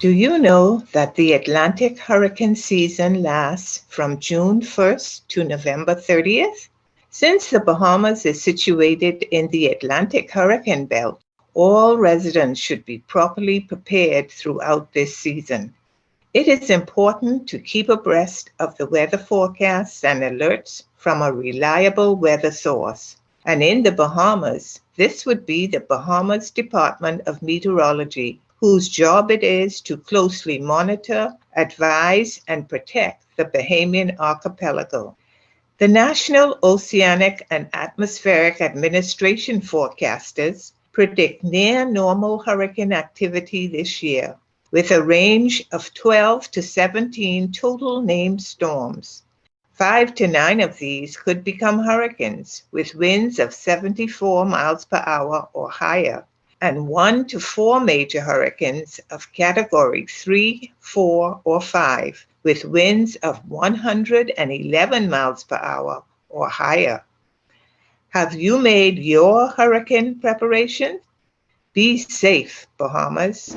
Do you know that the Atlantic hurricane season lasts from June 1st to November 30th? Since the Bahamas is situated in the Atlantic hurricane belt, all residents should be properly prepared throughout this season. It is important to keep abreast of the weather forecasts and alerts from a reliable weather source. And in the Bahamas, this would be the Bahamas Department of Meteorology, whose job it is to closely monitor, advise, and protect the Bahamian archipelago. The National Oceanic and Atmospheric Administration forecasters predict near normal hurricane activity this year, with a range of 12 to 17 total named storms. 5 to 9 of these could become hurricanes with winds of 74 miles per hour or higher, and 1 to 4 major hurricanes of category 3, 4, or 5 with winds of 111 miles per hour or higher. Have you made your hurricane preparation? Be safe, Bahamas.